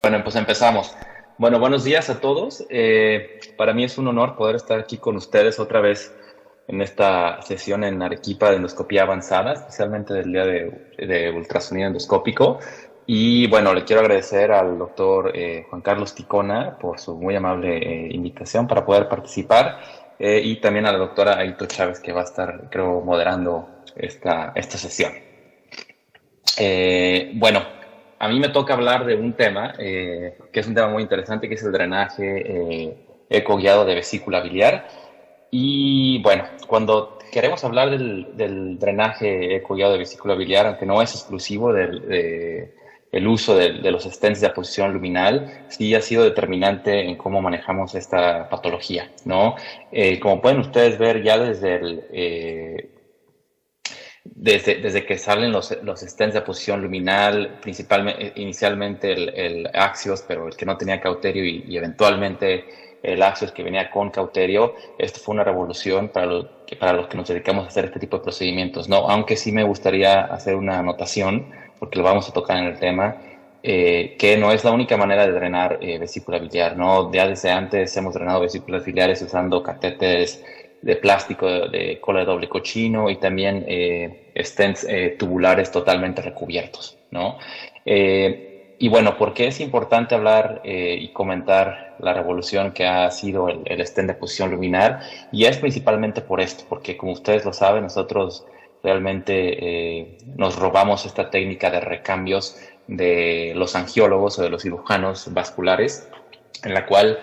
Bueno, pues empezamos. Bueno, buenos días a todos. Para mí es un honor poder estar aquí con ustedes otra vez en esta sesión en Arequipa de endoscopía avanzada, especialmente del día de ultrasonido endoscópico. Y bueno, le quiero agradecer al doctor Juan Carlos Ticona por su muy amable invitación para poder participar, y también a la doctora Aito Chávez, que va a estar, creo, moderando esta sesión. Bueno, a mí me toca hablar de un tema que es un tema muy interesante, que es el drenaje ecoguiado de vesícula biliar. Y bueno, cuando queremos hablar del drenaje ecoguiado de vesícula biliar, aunque no es exclusivo el uso de los stents de aposición luminal, sí ha sido determinante en cómo manejamos esta patología, ¿no? Como pueden ustedes ver ya desde que salen los stents de posición luminal, principalmente, inicialmente el Axios, pero el que no tenía cauterio y eventualmente el Axios que venía con cauterio, esto fue una revolución para los que nos dedicamos a hacer este tipo de procedimientos, ¿no? Aunque sí me gustaría hacer una anotación, porque lo vamos a tocar en el tema, que no es la única manera de drenar vesícula biliar, ¿no? Ya desde antes hemos drenado vesículas biliares usando catéteres de plástico de cola de doble cochino y también stents tubulares totalmente recubiertos, ¿no? Y bueno, ¿por qué es importante hablar y comentar la revolución que ha sido el stent de posición luminal? Y es principalmente por esto, porque como ustedes lo saben, nosotros realmente nos robamos esta técnica de recambios de los angiólogos o de los cirujanos vasculares, en la cual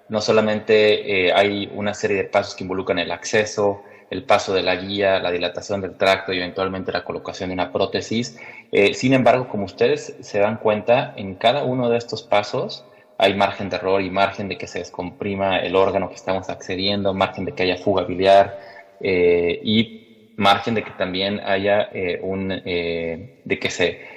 no solamente hay una serie de pasos que involucran el acceso, el paso de la guía, la dilatación del tracto y eventualmente la colocación de una prótesis. Sin embargo, como ustedes se dan cuenta, en cada uno de estos pasos hay margen de error y margen de que se descomprima el órgano que estamos accediendo, margen de que haya fuga biliar, y margen de que también haya de que se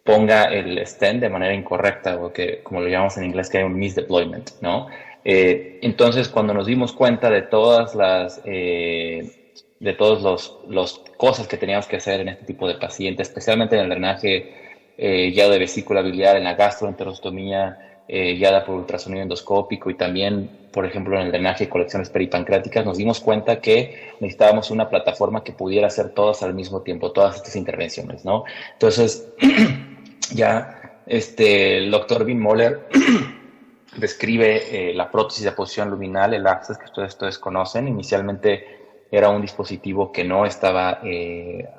ponga el stent de manera incorrecta, o que, como lo llamamos en inglés, que hay un misdeployment, ¿no? Entonces, cuando nos dimos cuenta de todas de todos los cosas que teníamos que hacer en este tipo de pacientes, especialmente en el drenaje guiado de vesícula biliar, en la gastroenterostomía guiada por ultrasonido endoscópico y también, por ejemplo, en el drenaje de colecciones peripancreáticas, nos dimos cuenta que necesitábamos una plataforma que pudiera hacer todas al mismo tiempo, todas estas intervenciones, ¿no? Entonces, ya el doctor Wim Moller describe la prótesis de posición luminal, el Access, que ustedes conocen. Inicialmente era un dispositivo que no estaba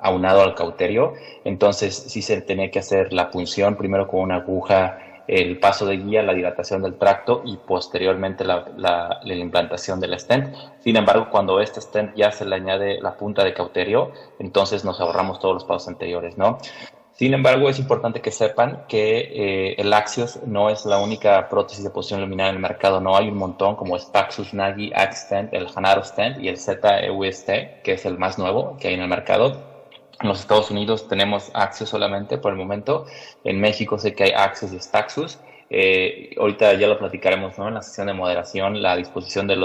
aunado al cauterio, entonces sí se tenía que hacer la punción primero con una aguja, el paso de guía, la dilatación del tracto y posteriormente la implantación del stent. Sin embargo, cuando este stent ya se le añade la punta de cauterio, entonces nos ahorramos todos los pasos anteriores, ¿no? Sin embargo, es importante que sepan que el Axios no es la única prótesis de posición luminal en el mercado. No, hay un montón, como es Paxus Nagi, Axstent, el Hanaro Stent y el ZEUST, que es el más nuevo que hay en el mercado. En los Estados Unidos tenemos Axios solamente por el momento. En México sé que hay Axios y Staxus. Ahorita ya lo platicaremos, ¿no? En la sesión de moderación, la disposición de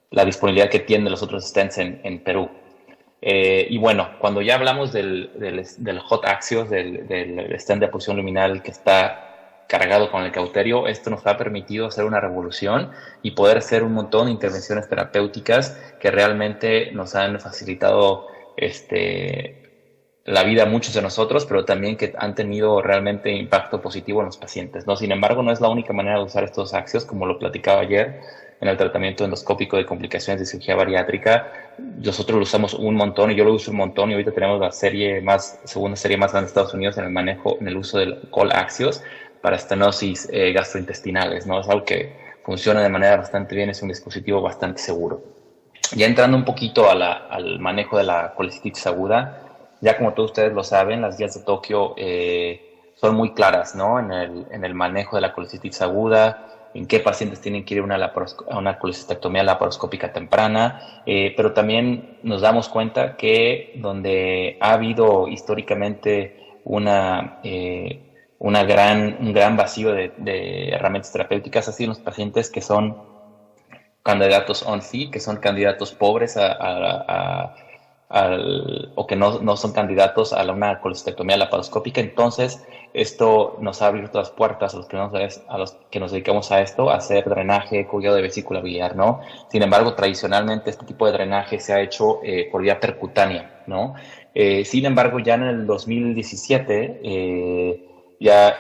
la disponibilidad que tienen los otros stents en Perú. Y bueno, cuando ya hablamos del Hot Axios, del stent de posición luminal que está cargado con el cauterio, esto nos ha permitido hacer una revolución y poder hacer un montón de intervenciones terapéuticas que realmente nos han facilitado la vida a muchos de nosotros, pero también que han tenido realmente impacto positivo en los pacientes, ¿no? Sin embargo, no es la única manera de usar estos axios, como lo platicaba ayer en el tratamiento endoscópico de complicaciones de cirugía bariátrica. Nosotros lo usamos un montón y yo lo uso un montón, y ahorita tenemos la segunda serie más grande de Estados Unidos en el uso del Col Axios para estenosis gastrointestinales, ¿no? Es algo que funciona de manera bastante bien, es un dispositivo bastante seguro. Ya entrando un poquito al manejo de la colecistitis aguda, ya como todos ustedes lo saben, las guías de Tokio son muy claras, ¿no? En el manejo de la colecistitis aguda, en qué pacientes tienen que ir a una colecistectomía laparoscópica temprana, pero también nos damos cuenta que donde ha habido históricamente un gran vacío de herramientas terapéuticas ha sido en los pacientes que son candidatos on-fee, que son candidatos pobres o que no son candidatos a una colecistectomía laparoscópica. Entonces, Esto nos ha abierto las puertas a los que nos dedicamos a esto, a hacer drenaje ecoguiado de vesícula biliar, ¿no? Sin embargo, tradicionalmente este tipo de drenaje se ha hecho por vía percutánea, ¿no? Sin embargo, ya en el 2017, ya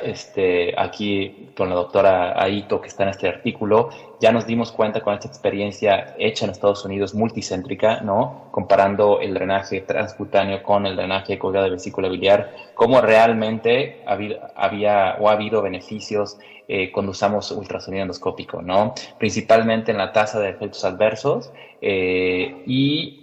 aquí con la doctora Aito, que está en este artículo, ya nos dimos cuenta con esta experiencia hecha en Estados Unidos multicéntrica, ¿no? Comparando el drenaje transcutáneo con el drenaje ecoguiado de vesícula biliar, cómo realmente ha habido beneficios cuando usamos ultrasonido endoscópico, ¿no? Principalmente en la tasa de efectos adversos y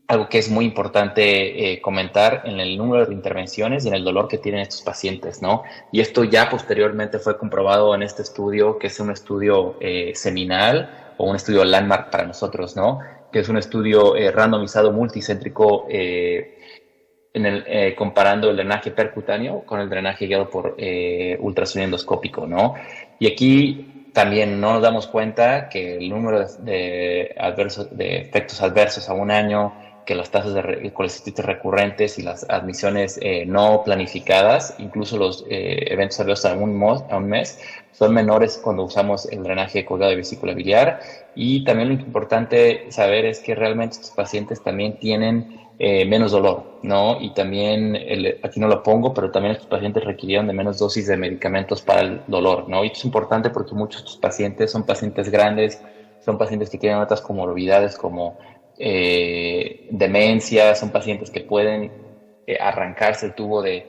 algo que es muy importante comentar en el número de intervenciones y en el dolor que tienen estos pacientes, ¿no? Y esto ya posteriormente fue comprobado en este estudio, que es un estudio seminal o un estudio landmark para nosotros, ¿no? Que es un estudio randomizado multicéntrico comparando el drenaje percutáneo con el drenaje guiado por ultrasonido endoscópico, ¿no? Y aquí también no nos damos cuenta que el número de efectos adversos a un año, que las tasas de colecistitis recurrentes y las admisiones no planificadas, incluso los eventos adversos a un mes, son menores cuando usamos el drenaje ecoguiado de vesícula biliar. Y también lo importante saber es que realmente estos pacientes también tienen menos dolor, ¿no? Y también, aquí no lo pongo, pero también estos pacientes requirieron de menos dosis de medicamentos para el dolor, ¿no? Y esto es importante porque muchos de estos pacientes son pacientes grandes, son pacientes que tienen otras comorbilidades como demencia, son pacientes que pueden arrancarse el tubo de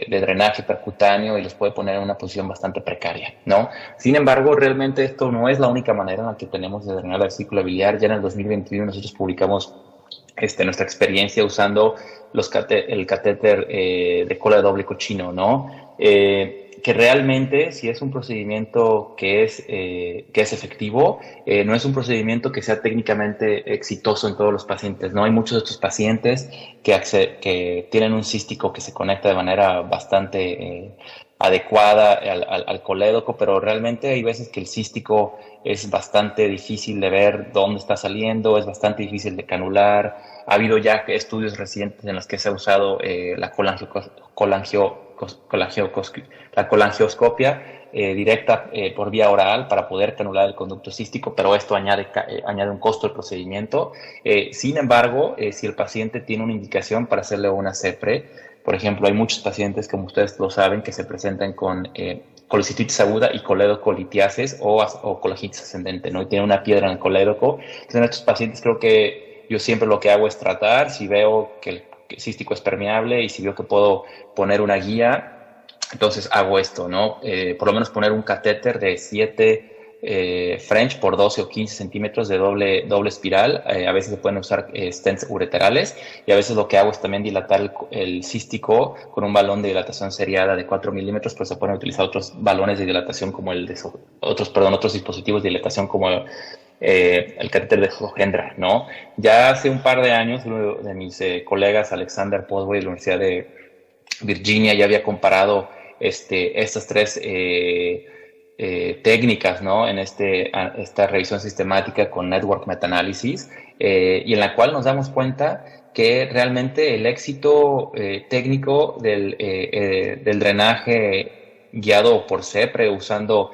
drenaje percutáneo y los puede poner en una posición bastante precaria, ¿no? Sin embargo, realmente esto no es la única manera en la que tenemos de drenar la vesícula biliar. Ya en el 2021 nosotros publicamos nuestra experiencia usando el catéter de cola de doble cochino, ¿no? Que realmente, si es un procedimiento que es efectivo, no es un procedimiento que sea técnicamente exitoso en todos los pacientes, ¿no? Hay muchos de estos pacientes que tienen un cístico que se conecta de manera bastante adecuada al colédoco, pero realmente hay veces que el cístico es bastante difícil de ver dónde está saliendo, es bastante difícil de canular. Ha habido ya estudios recientes en los que se ha usado la colangioscopia directa por vía oral para poder canular el conducto cístico, pero esto añade un costo al procedimiento. Sin embargo, si el paciente tiene una indicación para hacerle una CEPRE, por ejemplo, hay muchos pacientes, como ustedes lo saben, que se presentan con colecistitis aguda y coledocolitíasis o colangitis ascendente, ¿no? Y tienen una piedra en el colédoco. Entonces, en estos pacientes creo que yo siempre lo que hago es tratar, si veo que el cístico es permeable y si veo que puedo poner una guía, entonces hago esto, ¿no? Por lo menos poner un catéter de 7 French por 12 o 15 centímetros de doble espiral. A veces se pueden usar stents ureterales y a veces lo que hago es también dilatar el cístico con un balón de dilatación seriada de 4 milímetros, pero se pueden utilizar otros balones de dilatación como otros dispositivos de dilatación como el catéter de Hohendra, ¿no? Ya hace un par de años, uno de mis colegas, Alexander Podway, de la Universidad de Virginia, ya había comparado estas tres técnicas, ¿no? En esta revisión sistemática con Network Meta-Análisis, y en la cual nos damos cuenta que realmente el éxito técnico del drenaje guiado por CEPRE usando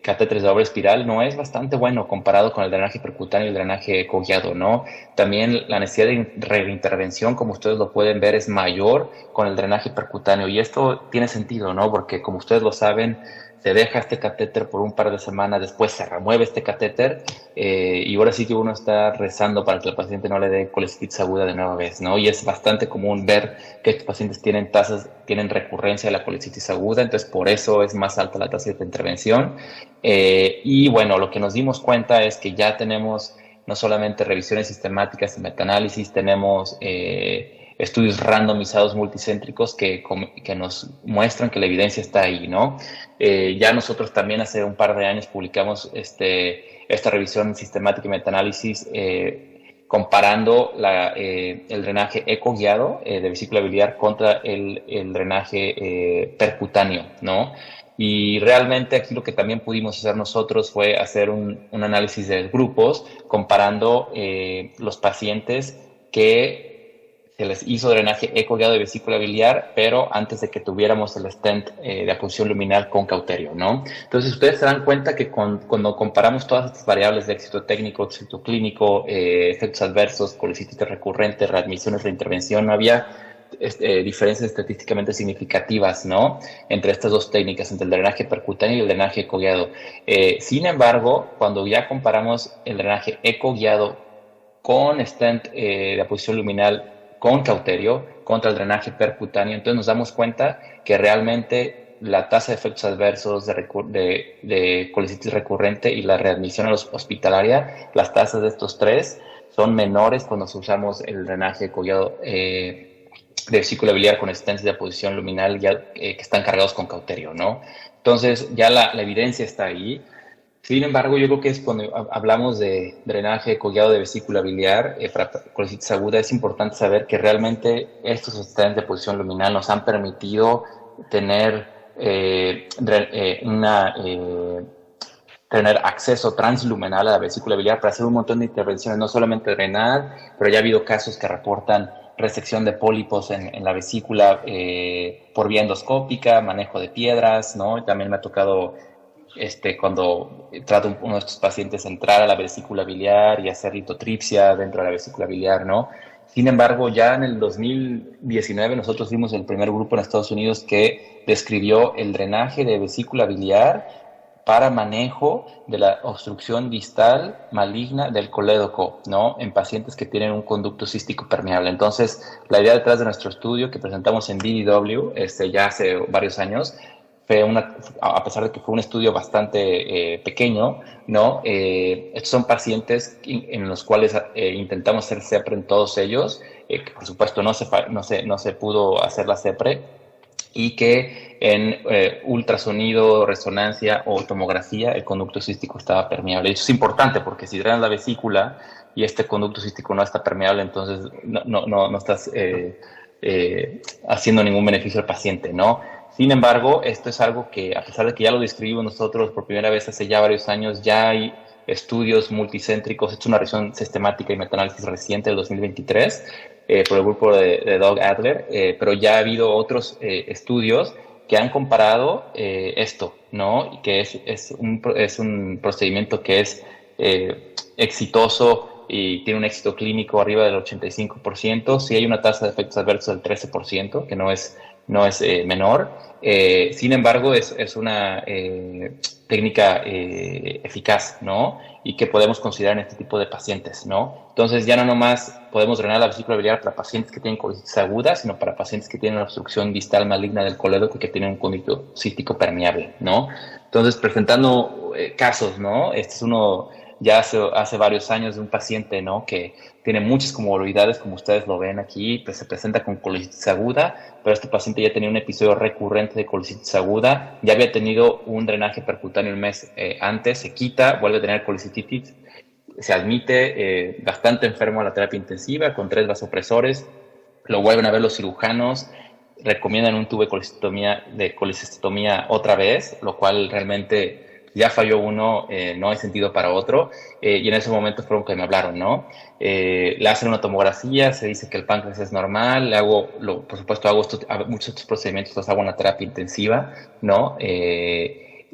catéteres de doble espiral no es bastante bueno comparado con el drenaje percutáneo y el drenaje ecoguiado, ¿no? También la necesidad de reintervención, como ustedes lo pueden ver, es mayor con el drenaje percutáneo, y esto tiene sentido, ¿no? Porque como ustedes lo saben, se deja este catéter por un par de semanas, después se remueve este catéter y ahora sí que uno está rezando para que el paciente no le dé colecistitis aguda de nueva vez, ¿no? Y es bastante común ver que estos pacientes tienen recurrencia de la colecistitis aguda, entonces por eso es más alta la tasa de intervención. Y bueno, lo que nos dimos cuenta es que ya tenemos no solamente revisiones sistemáticas y metaanálisis, tenemos estudios randomizados multicéntricos que nos muestran que la evidencia está ahí, ¿no? Ya nosotros también hace un par de años publicamos esta revisión sistemática y metaanálisis comparando el drenaje ecoguiado de vesícula biliar contra el drenaje percutáneo, ¿no? Y realmente aquí lo que también pudimos hacer nosotros fue hacer un análisis de grupos comparando los pacientes que se les hizo drenaje ecoguiado de vesícula biliar, pero antes de que tuviéramos el stent de apunción luminal con cauterio, ¿no? Entonces, ustedes se dan cuenta que cuando comparamos todas estas variables de éxito técnico, éxito clínico, efectos adversos, colicitis recurrente, readmisiones, reintervención, no había diferencias estadísticamente significativas, ¿no? Entre estas dos técnicas, entre el drenaje percutáneo y el drenaje ecoguiado. Sin embargo, cuando ya comparamos el drenaje ecoguiado con stent de apunción luminal con cauterio contra el drenaje percutáneo, entonces nos damos cuenta que realmente la tasa de efectos adversos de colicitis recurrente y la readmisión a la hospitalaria, las tasas de estos tres son menores cuando usamos el drenaje ecoguiado de vesícula biliar con stents de aposición luminal ya, que están cargados con cauterio, ¿no? Entonces ya la evidencia está ahí. Sin embargo, yo creo que es cuando hablamos de drenaje ecoguiado de vesícula biliar para colicitis aguda, es importante saber que realmente estos stents de aposición luminal nos han permitido tener tener acceso transluminal a la vesícula biliar para hacer un montón de intervenciones, no solamente renal, pero ya ha habido casos que reportan resección de pólipos en la vesícula por vía endoscópica, manejo de piedras, ¿no? También me ha tocado cuando trato uno de estos pacientes entrar a la vesícula biliar y hacer litotripsia dentro de la vesícula biliar, ¿no? Sin embargo, ya en el 2019 nosotros fuimos el primer grupo en Estados Unidos que describió el drenaje de vesícula biliar para manejo de la obstrucción distal maligna del colédoco, ¿no? En pacientes que tienen un conducto cístico permeable. Entonces, la idea detrás de nuestro estudio que presentamos en DDW ya hace varios años, a pesar de que fue un estudio bastante pequeño, ¿no? Estos son pacientes en los cuales intentamos hacer CEPRE en todos ellos, que por supuesto no se pudo hacer la CEPRE, y que en ultrasonido, resonancia o tomografía el conducto cístico estaba permeable. Eso es importante porque si drenas la vesícula y este conducto cístico no está permeable, entonces no estás haciendo ningún beneficio al paciente, ¿no? Sin embargo, esto es algo que, a pesar de que ya lo describimos nosotros por primera vez hace ya varios años, ya hay estudios multicéntricos, he hecho una revisión sistemática y metaanálisis reciente del 2023 por el grupo de Doug Adler, pero ya ha habido otros estudios que han comparado esto, ¿no? Y que es un procedimiento que es exitoso y tiene un éxito clínico arriba del 85%, sí hay una tasa de efectos adversos del 13%, que no es menor. Sin embargo, es una técnica eficaz, ¿no? Y que podemos considerar en este tipo de pacientes, ¿no? Entonces, ya no nomás podemos drenar la vesícula biliar para pacientes que tienen colicitis aguda, sino para pacientes que tienen una obstrucción distal maligna del colédoco y que tienen un conducto cístico permeable, ¿no? Entonces, presentando casos, ¿no? Este es uno ya hace varios años de un paciente, ¿no? Que tiene muchas comorbilidades, como ustedes lo ven aquí, pues se presenta con colicitis aguda, pero este paciente ya tenía un episodio recurrente de colicitis aguda, ya había tenido un drenaje percutáneo un mes antes, se quita, vuelve a tener colicitis, se admite bastante enfermo a la terapia intensiva con 3 vasopresores, lo vuelven a ver los cirujanos, recomiendan un tubo de colecistectomía otra vez, lo cual realmente ya falló uno, no hay sentido para otro, y en ese momento fueron que me hablaron, ¿no? Le hacen una tomografía, se dice que el páncreas es normal, por supuesto muchos de estos procedimientos los hago en la terapia intensiva, ¿no?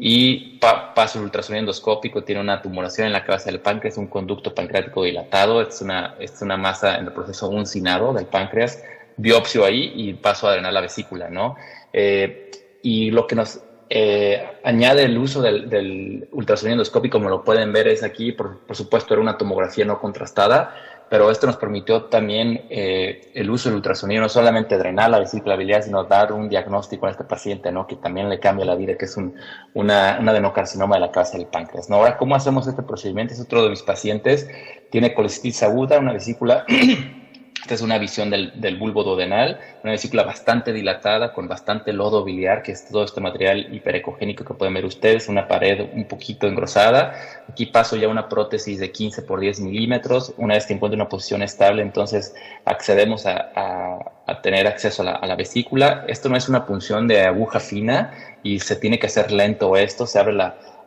Y paso el ultrasonido endoscópico, tiene una tumoración en la cabeza del páncreas, un conducto pancreático dilatado, es una masa en el proceso uncinado del páncreas, biopsio ahí y paso a drenar la vesícula, ¿no? Y lo que nos añade el uso del ultrasonido endoscópico, como lo pueden ver, es aquí, por supuesto, era una tomografía no contrastada, pero esto nos permitió también el uso del ultrasonido, no solamente drenar la vesícula biliar, sino dar un diagnóstico a este paciente, ¿no? Que también le cambia la vida, que es un adenocarcinoma de la cabeza del páncreas, ¿no? Ahora, ¿cómo hacemos este procedimiento? Es otro de mis pacientes, tiene colicitis aguda, una vesícula. Esta es una visión del bulbo duodenal, una vesícula bastante dilatada, con bastante lodo biliar, que es todo este material hiperecogénico que pueden ver ustedes, una pared un poquito engrosada. Aquí paso ya una prótesis de 15 por 10 milímetros. Una vez que encuentro una posición estable, entonces accedemos a tener acceso a la vesícula. Esto no es una punción de aguja fina y se tiene que hacer lento esto. Se abre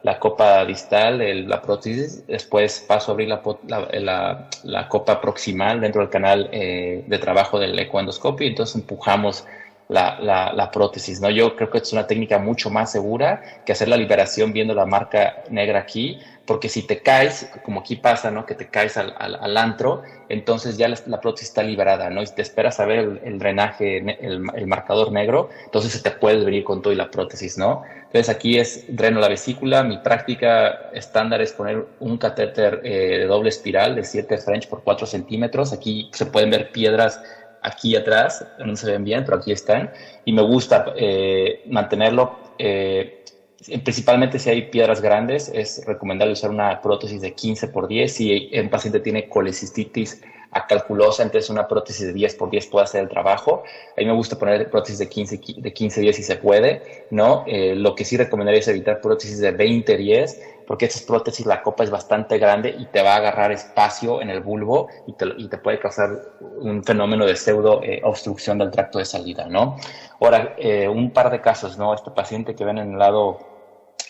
la copa distal, la prótesis, después paso a abrir la copa proximal dentro del canal de trabajo del ecoendoscopio y entonces empujamos la prótesis, ¿no? Yo creo que es una técnica mucho más segura que hacer la liberación viendo la marca negra aquí, porque si te caes, como aquí pasa, ¿no? Que te caes al antro, entonces ya la prótesis está liberada, ¿no? Y si te esperas a ver el drenaje, el marcador negro, entonces se te puede venir con todo y la prótesis, ¿no? Entonces aquí dreno la vesícula. Mi práctica estándar es poner un catéter de doble espiral de 7 French por 4 centímetros. Aquí se pueden ver piedras aquí atrás, no se ven bien, pero aquí están. Y me gusta mantenerlo, principalmente si hay piedras grandes, es recomendable usar una prótesis de 15 por 10. Si un paciente tiene colecistitis acalculosa, entonces una prótesis de 10 por 10 puede hacer el trabajo. A mí me gusta poner prótesis de 15 10 si se puede, ¿no? Lo que sí recomendaría es evitar prótesis de 20 10, porque estas prótesis, la copa es bastante grande y te va a agarrar espacio en el bulbo y te puede causar un fenómeno de pseudo obstrucción del tracto de salida, ¿no? Ahora, un par de casos, ¿no? Este paciente que ven en el lado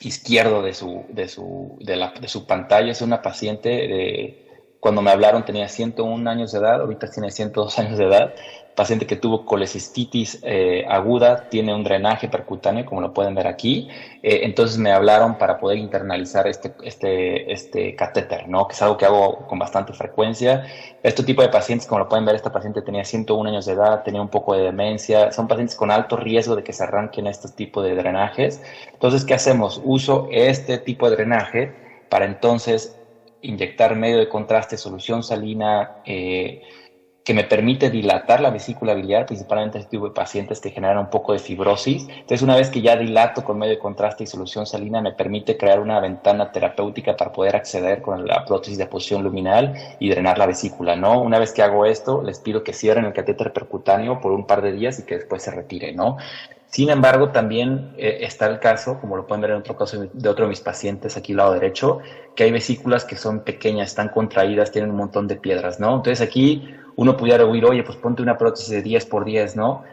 izquierdo de su pantalla es una paciente cuando me hablaron tenía 101 años de edad, ahorita tiene 102 años de edad, paciente que tuvo colecistitis aguda, tiene un drenaje percutáneo, como lo pueden ver aquí. Entonces me hablaron para poder internalizar este catéter, ¿no? Que es algo que hago con bastante frecuencia. Este tipo de pacientes, como lo pueden ver, esta paciente tenía 101 años de edad, tenía un poco de demencia, son pacientes con alto riesgo de que se arranquen este tipo de drenajes. Entonces, ¿qué hacemos? Uso este tipo de drenaje para entonces inyectar medio de contraste, solución salina, que me permite dilatar la vesícula biliar, principalmente este tipo de pacientes que generan un poco de fibrosis. Entonces, una vez que ya dilato con medio de contraste y solución salina, me permite crear una ventana terapéutica para poder acceder con la prótesis de posición luminal y drenar la vesícula, ¿no? Una vez que hago esto, les pido que cierren el catéter percutáneo por un par de días y que después se retire, ¿no? Sin embargo, también está el caso, como lo pueden ver en otro caso de otro de mis pacientes aquí al lado derecho, que hay vesículas que son pequeñas, están contraídas, tienen un montón de piedras, ¿no? Entonces aquí uno pudiera oír, oye, pues ponte una prótesis de 10 por 10, ¿no?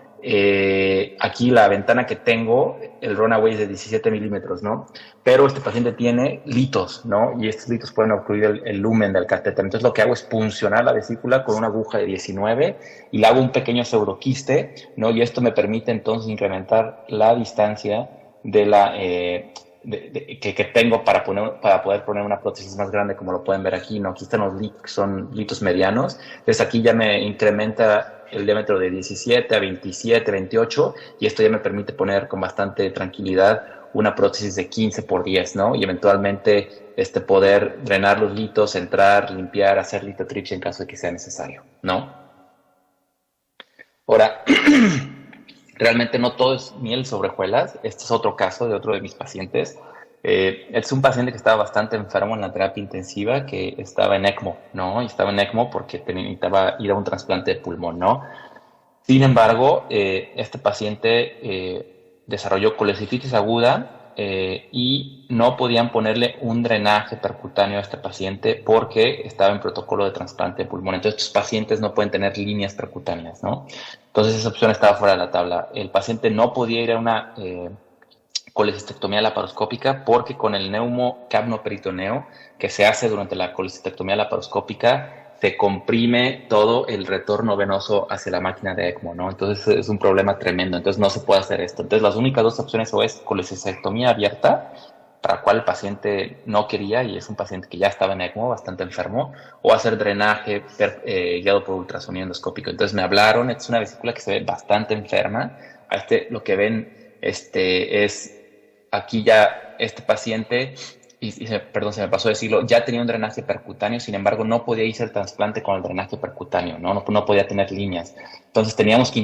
Aquí la ventana que tengo, el runaway es de 17 milímetros, ¿no? Pero este paciente tiene litos, ¿no? Y estos litos pueden obstruir el lumen del catéter. Entonces lo que hago es puncionar la vesícula con una aguja de 19 y le hago un pequeño pseudoquiste, ¿no? Y esto me permite entonces incrementar la distancia de que tengo para poder poner una prótesis más grande, como lo pueden ver aquí, ¿no? Aquí están los litos, son litos medianos. Entonces aquí ya me incrementa el diámetro de 17 a 27, 28, y esto ya me permite poner con bastante tranquilidad una prótesis de 15 por 10, ¿no? Y eventualmente poder drenar los litos, entrar, limpiar, hacer litotripsia en caso de que sea necesario, ¿no? Ahora, realmente no todo es miel sobre hojuelas. Este es otro caso de otro de mis pacientes. Es un paciente que estaba bastante enfermo en la terapia intensiva, que estaba en ECMO, ¿no? Y estaba en ECMO porque necesitaba ir a un trasplante de pulmón, ¿no? Sin embargo, este paciente desarrolló colecistitis aguda y no podían ponerle un drenaje percutáneo a este paciente porque estaba en protocolo de trasplante de pulmón. Entonces, estos pacientes no pueden tener líneas percutáneas, ¿no? Entonces, esa opción estaba fuera de la tabla. El paciente no podía ir a una colecistectomía laparoscópica porque con el neumocapnoperitoneo que se hace durante la colecistectomía laparoscópica se comprime todo el retorno venoso hacia la máquina de ECMO, ¿no? Entonces es un problema tremendo, entonces no se puede hacer esto. Entonces las únicas dos opciones o es colecistectomía abierta, para la cual el paciente no quería y es un paciente que ya estaba en ECMO, bastante enfermo, o hacer drenaje guiado por ultrasonido endoscópico. Entonces me hablaron, es una vesícula que se ve bastante enferma. Lo que ven es aquí ya este paciente, perdón, se me pasó decirlo, ya tenía un drenaje percutáneo, sin embargo no podía irse al trasplante con el drenaje percutáneo, no podía tener líneas. Entonces teníamos que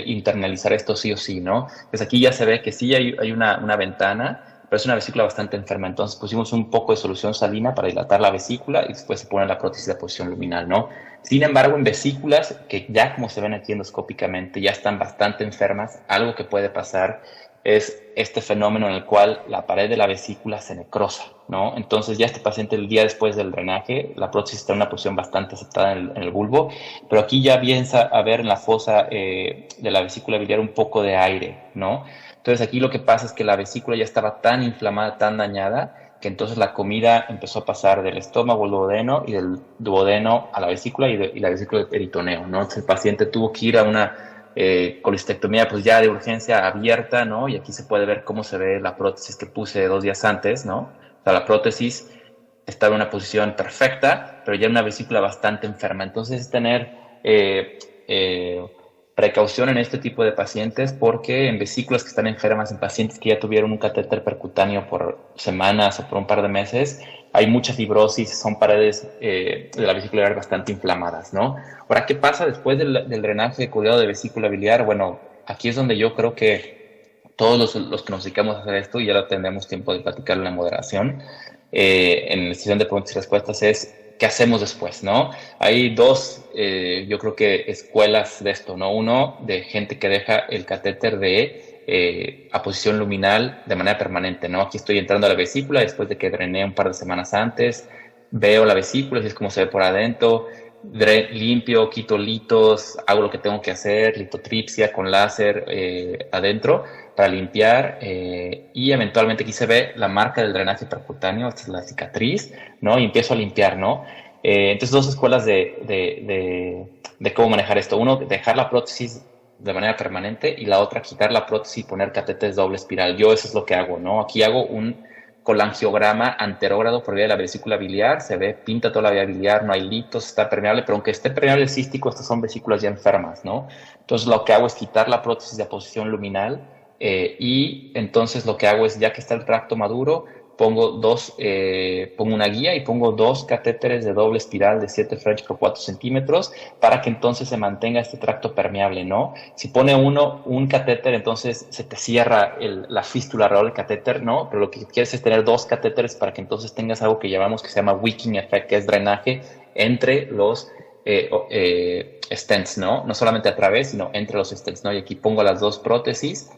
internalizar esto sí o sí, ¿no? Pues aquí ya se ve que sí hay una ventana, pero es una vesícula bastante enferma. Entonces pusimos un poco de solución salina para dilatar la vesícula y después se pone la prótesis de posición luminal, ¿no? Sin embargo, en vesículas que ya como se ven aquí endoscópicamente ya están bastante enfermas, algo que puede pasar es este fenómeno en el cual la pared de la vesícula se necrosa, ¿no? Entonces ya este paciente el día después del drenaje, la prótesis está en una posición bastante aceptada en el bulbo, pero aquí ya empieza a ver en la fosa de la vesícula biliar un poco de aire, ¿no? Entonces aquí lo que pasa es que la vesícula ya estaba tan inflamada, tan dañada, que entonces la comida empezó a pasar del estómago al duodeno y del duodeno a la vesícula y la vesícula al peritoneo, ¿no? Entonces el paciente tuvo que ir a una colistectomía pues ya de urgencia abierta, ¿no? Y aquí se puede ver cómo se ve la prótesis que puse 2 días antes, ¿no? O sea, la prótesis estaba en una posición perfecta, pero ya en una vesícula bastante enferma. Entonces es tener precaución en este tipo de pacientes porque en vesículas que están enfermas, en pacientes que ya tuvieron un catéter percutáneo por semanas o por un par de meses, hay mucha fibrosis, son paredes de la vesícula biliar bastante inflamadas, ¿no? Ahora, ¿qué pasa después del drenaje de cuidado de vesícula biliar? Bueno, aquí es donde yo creo que todos los que nos dedicamos a hacer esto, y ya lo tendremos tiempo de platicar en la moderación, en la sesión de preguntas y respuestas, es ¿qué hacemos después, no? Hay dos, yo creo que escuelas de esto, ¿no? Uno, de gente que deja el catéter a posición luminal de manera permanente, ¿no? Aquí estoy entrando a la vesícula después de que drené un par de semanas antes, veo la vesícula, así es como se ve por adentro, limpio, quito litos, hago lo que tengo que hacer, litotripsia con láser adentro para limpiar y eventualmente aquí se ve la marca del drenaje percutáneo, esta es la cicatriz, ¿no? Y empiezo a limpiar, ¿no? Entonces, dos escuelas de cómo manejar esto. Uno, dejar la prótesis de manera permanente y la otra, quitar la prótesis y poner catéteres doble espiral. Yo eso es lo que hago, ¿no? Aquí hago un colangiograma anterógrado por vía de la vesícula biliar, se ve, pinta toda la vía biliar, no hay litos, está permeable, pero aunque esté permeable el cístico, estas son vesículas ya enfermas, ¿no? Entonces lo que hago es quitar la prótesis de posición luminal y entonces lo que hago es, ya que está el tracto maduro, pongo una guía y pongo 2 catéteres de doble espiral de 7 French por 4 centímetros para que entonces se mantenga este tracto permeable, ¿no? Si pone un catéter, entonces se te cierra la fístula alrededor del catéter, ¿no? Pero lo que quieres es tener 2 catéteres para que entonces tengas algo que llamamos que se llama wicking effect, que es drenaje entre los stents, ¿no? No solamente a través, sino entre los stents, ¿no? Y aquí pongo las 2 prótesis,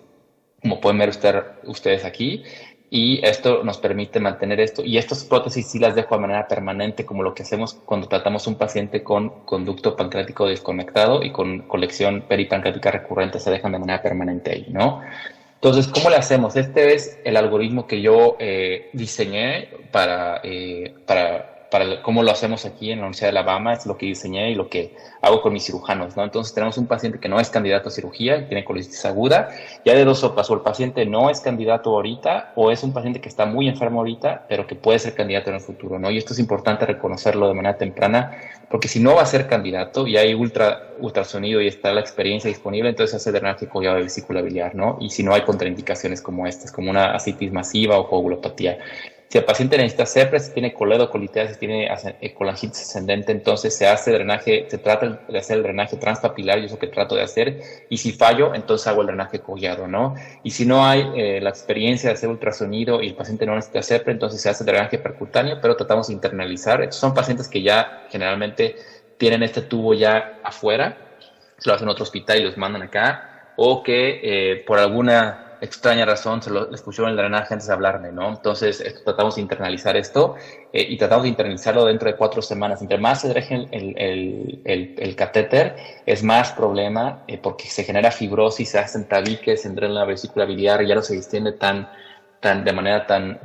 como pueden ver ustedes aquí, y esto nos permite mantener esto. Y estas prótesis sí las dejo de manera permanente, como lo que hacemos cuando tratamos un paciente con conducto pancreático desconectado y con colección peripancreática recurrente, se dejan de manera permanente ahí, ¿no? Entonces, ¿cómo le hacemos? Este es el algoritmo que yo diseñé para cómo lo hacemos aquí en la Universidad de Alabama, es lo que diseñé y lo que hago con mis cirujanos, ¿no? Entonces tenemos un paciente que no es candidato a cirugía, tiene colitis aguda, ya de 2 sopas, o el paciente no es candidato ahorita, o es un paciente que está muy enfermo ahorita, pero que puede ser candidato en el futuro, ¿no? Y esto es importante reconocerlo de manera temprana, porque si no va a ser candidato y hay ultrasonido y está la experiencia disponible, entonces hace drenaje coagulado de vesícula biliar, ¿no? Y si no hay contraindicaciones como estas, como una ascitis masiva o coagulopatía. Si el paciente necesita CEPRES, si tiene coledocolitis, si tiene colangitis ascendente, entonces se trata de hacer el drenaje transpapilar, y eso que trato de hacer, y si fallo, entonces hago el drenaje coagulado, ¿no? Y si no hay la experiencia de hacer ultrasonido y el paciente no necesita CEPRES, entonces se hace el drenaje percutáneo, pero tratamos de internalizar. Estos son pacientes que ya generalmente tienen este tubo ya afuera, se lo hacen en otro hospital y los mandan acá, o que por alguna extraña razón les pusieron el drenaje antes de hablarme, ¿no? Entonces tratamos de internalizar esto y tratamos de internalizarlo dentro de 4 semanas. Entre más se deje el catéter, es más problema porque se genera fibrosis, se hacen tabiques, se entra en la vesícula biliar y ya no se extiende de manera tan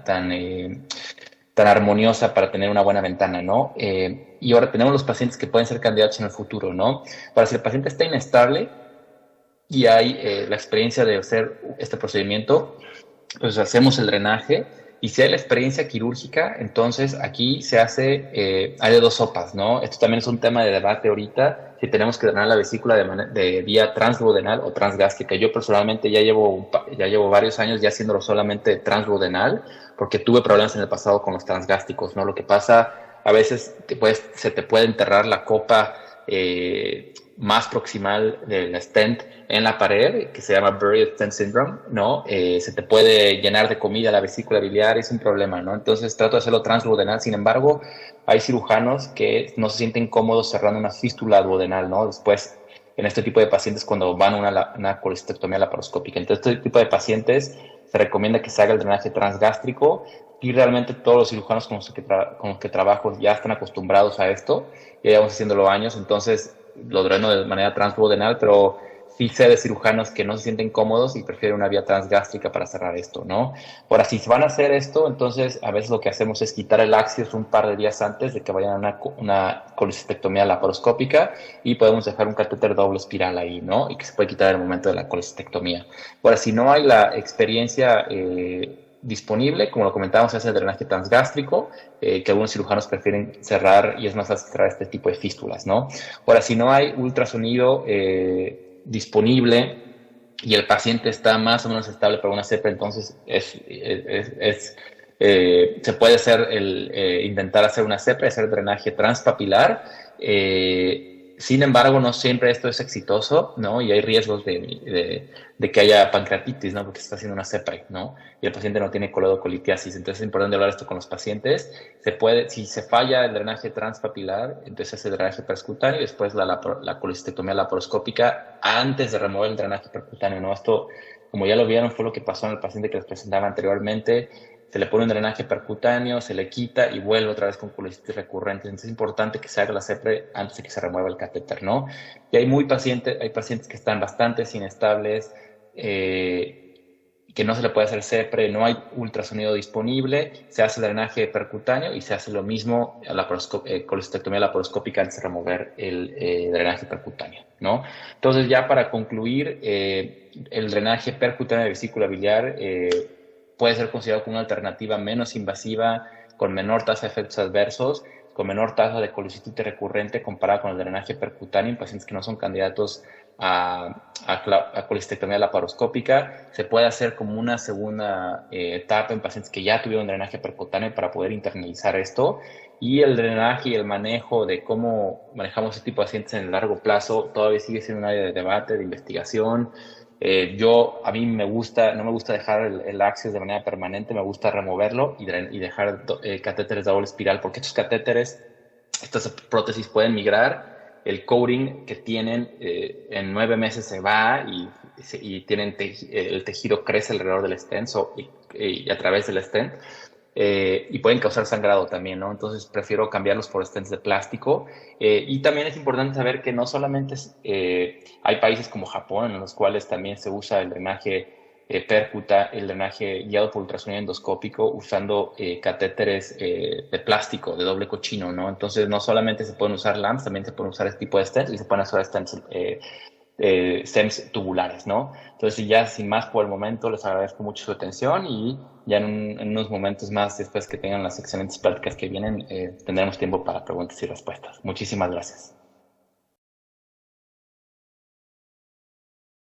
armoniosa para tener una buena ventana, ¿no? Y ahora tenemos los pacientes que pueden ser candidatos en el futuro, ¿no? Para si el paciente está inestable y hay la experiencia de hacer este procedimiento, pues hacemos el drenaje, y si hay la experiencia quirúrgica, entonces aquí se hace, hay de 2 sopas, ¿no? Esto también es un tema de debate ahorita, si tenemos que drenar la vesícula de vía transduodenal o transgástrica. Yo personalmente ya llevo varios años ya haciéndolo solamente transduodenal, porque tuve problemas en el pasado con los transgástricos, ¿no? Lo que pasa, a veces se te puede enterrar la copa más proximal del stent en la pared, que se llama Buried Stent Syndrome, ¿no? Se te puede llenar de comida la vesícula biliar, es un problema, ¿no? Entonces trato de hacerlo transduodenal. Sin embargo, hay cirujanos que no se sienten cómodos cerrando una fístula duodenal, ¿no? Después en este tipo de pacientes cuando van a una colecistectomía laparoscópica. Entonces, este tipo de pacientes se recomienda que se haga el drenaje transgástrico y realmente todos los cirujanos con los que trabajo ya están acostumbrados a esto, ya llevamos haciéndolo años, entonces lo dreno de manera transduodenal, pero sí sé de cirujanos que no se sienten cómodos y prefieren una vía transgástrica para cerrar esto, ¿no? Ahora, si van a hacer esto, entonces a veces lo que hacemos es quitar el Axios un par de días antes de que vayan a una colecistectomía laparoscópica y podemos dejar un catéter doble espiral ahí, ¿no? Y que se puede quitar en el momento de la colecistectomía. Ahora, si no hay la experiencia disponible, como lo comentábamos, se hace el drenaje transgástrico, que algunos cirujanos prefieren cerrar y es más fácil cerrar este tipo de fístulas, ¿no? Ahora, si no hay ultrasonido disponible y el paciente está más o menos estable para una CEPRA, entonces se puede hacer intentar hacer una CEPRA, hacer drenaje transpapilar. Sin embargo, no siempre esto es exitoso, ¿no? Y hay riesgos de que haya pancreatitis, ¿no? Porque se está haciendo una CEPRA, ¿no? Y el paciente no tiene coledocolitiasis. Entonces es importante hablar esto con los pacientes. Si se falla el drenaje transpapilar, entonces se hace el drenaje percutáneo y después la colecistectomía laparoscópica antes de remover el drenaje percutáneo, ¿no? Esto, como ya lo vieron, fue lo que pasó en el paciente que les presentaba anteriormente. Se le pone un drenaje percutáneo, se le quita y vuelve otra vez con colicitis recurrente. Entonces es importante que se haga la CEPRE antes de que se remueva el catéter, ¿no? Y hay pacientes que están bastante inestables, que no se le puede hacer CEPRE, no hay ultrasonido disponible, se hace drenaje percutáneo y se hace lo mismo a la colecistectomía laparoscópica antes de remover el drenaje percutáneo, ¿no? Entonces ya para concluir, el drenaje percutáneo de vesícula biliar puede ser considerado como una alternativa menos invasiva, con menor tasa de efectos adversos, con menor tasa de colicitis recurrente comparada con el drenaje percutáneo en pacientes que no son candidatos a colecistectomía laparoscópica. Se puede hacer como una segunda etapa en pacientes que ya tuvieron drenaje percutáneo para poder internalizar esto. Y el drenaje y el manejo de cómo manejamos este tipo de pacientes en el largo plazo todavía sigue siendo un área de debate, de investigación. A mí no me gusta dejar el Axios de manera permanente, me gusta removerlo y dejar catéteres de doble espiral, porque estas prótesis pueden migrar, el coating que tienen en 9 meses se va y tienen el tejido crece alrededor del stent y a través del stent. Y pueden causar sangrado también, ¿no? Entonces prefiero cambiarlos por stents de plástico. Y también es importante saber que no solamente hay países como Japón en los cuales también se usa el drenaje el drenaje guiado por ultrasonido endoscópico usando catéteres de plástico, de doble cochino, ¿no? Entonces no solamente se pueden usar LAMPs, también se pueden usar este tipo de stents y se pueden usar stents tubulares, ¿no? Entonces ya sin más por el momento les agradezco mucho su atención y ya en unos momentos más después que tengan las excelentes pláticas que vienen tendremos tiempo para preguntas y respuestas. Muchísimas gracias.